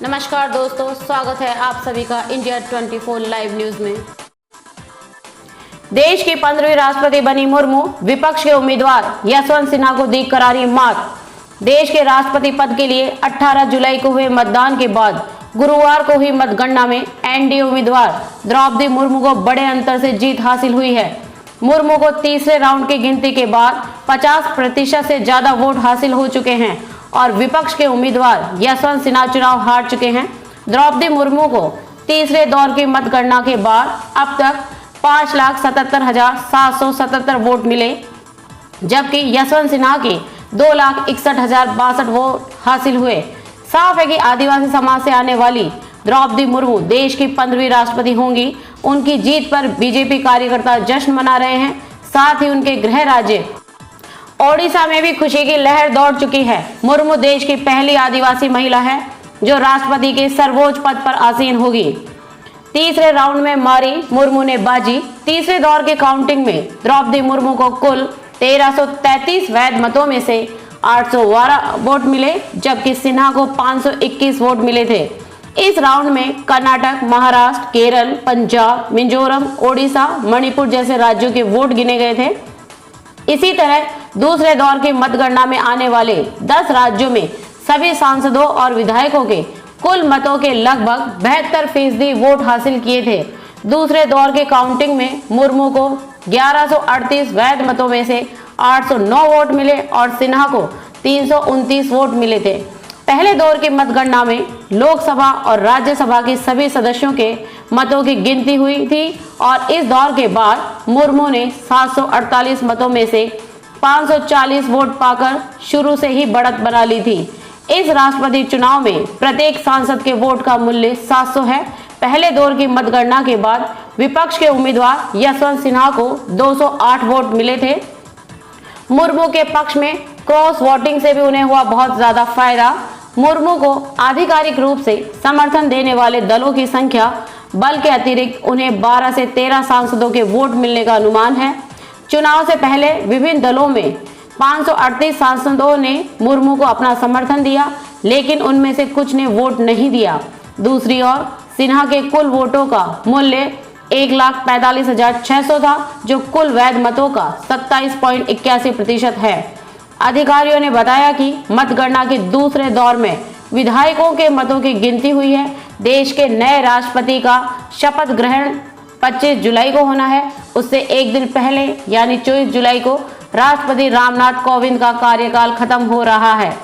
नमस्कार दोस्तों, स्वागत है आप सभी का इंडिया 24 लाइव न्यूज में। देश की 15वीं राष्ट्रपति बनी मुर्मू, विपक्ष के उम्मीदवार यशवंत सिन्हा को दी करारी मात। देश के राष्ट्रपति पद के लिए 18 जुलाई को हुए मतदान के बाद गुरुवार को हुई मतगणना में एनडीए उम्मीदवार द्रौपदी मुर्मू को बड़े अंतर से जीत हासिल हुई है। मुर्मू को तीसरे राउंड की गिनती के बाद 50% से ज्यादा वोट हासिल हो चुके हैं और विपक्ष के उम्मीदवार यशवंत सिन्हा चुनाव हार चुके हैं। द्रौपदी मुर्मू को तीसरे दौर की मतगणना के बाद अब तक 5,77,777 वोट मिले, जबकि यशवंत सिन्हा के 2,61,062 वोट हासिल हुए। साफ है कि आदिवासी समाज से आने वाली द्रौपदी मुर्मू देश की 15वीं राष्ट्रपति होंगी। उनकी जीत पर बीजेपी कार्यकर्ता जश्न मना रहे हैं। साथ ही उनके गृह राज्य ओडिशा में भी खुशी की लहर दौड़ चुकी है। मुर्मू देश की पहली आदिवासी महिला है जो राष्ट्रपति के सर्वोच्च पद पर आसीन होगी। तीसरे राउंड में मारी मुर्मू ने बाजी। तीसरे दौर के काउंटिंग में द्रौपदी मुर्मू को कुल 1333 वैध मतों में से 812 वोट मिले, जबकि सिन्हा को 521 वोट मिले थे। इस राउंड में कर्नाटक, महाराष्ट्र, केरल, पंजाब, मिजोरम, ओडिशा, मणिपुर जैसे राज्यों के वोट गिने गए थे। इसी तरह दूसरे दौर की मतगणना में आने वाले 10 राज्यों में सभी सांसदों और विधायकों के कुल मतों के लगभग 72% वोट हासिल किए थे। दूसरे दौर के काउंटिंग में मुर्मू को 1138 वैध मतों में से 809 वोट मिले और सिन्हा को 329 वोट मिले थे। पहले दौर की मतगणना में लोकसभा और राज्यसभा के सभी सदस्यों के मतों की गिनती हुई थी और इस दौर के बाद मुर्मू ने 748 मतों में से 540 वोट पाकर शुरू से ही बढ़त बना ली थी। इस राष्ट्रपति चुनाव में प्रत्येक सांसद के वोट का मूल्य 700 है। पहले दौर की मतगणना के बाद विपक्ष के उम्मीदवार यशवंत सिन्हा को 208 वोट मिले थे। मुर्मू के पक्ष में क्रॉस वोटिंग से भी उन्हें हुआ बहुत ज्यादा फायदा। मुर्मू को आधिकारिक रूप से समर्थन देने वाले दलों की संख्या बल के अतिरिक्त उन्हें 12 से 13 सांसदों के वोट मिलने का अनुमान है। चुनाव से पहले विभिन्न दलों में 538 सांसदों ने मुर्मू को अपना समर्थन दिया, लेकिन उनमें से कुछ ने वोट नहीं दिया। दूसरी ओर सिन्हा के कुल वोटों का मूल्य 1,45,600 था, जो कुल वैध मतों का 27.81% है। अधिकारियों ने बताया कि मतगणना के दूसरे दौर में विधायकों के मतों की गिनती हुई है। देश के नए राष्ट्रपति का शपथ ग्रहण 25 जुलाई को होना है। उससे एक दिन पहले यानी 24 जुलाई को राष्ट्रपति रामनाथ कोविंद का कार्यकाल खत्म हो रहा है।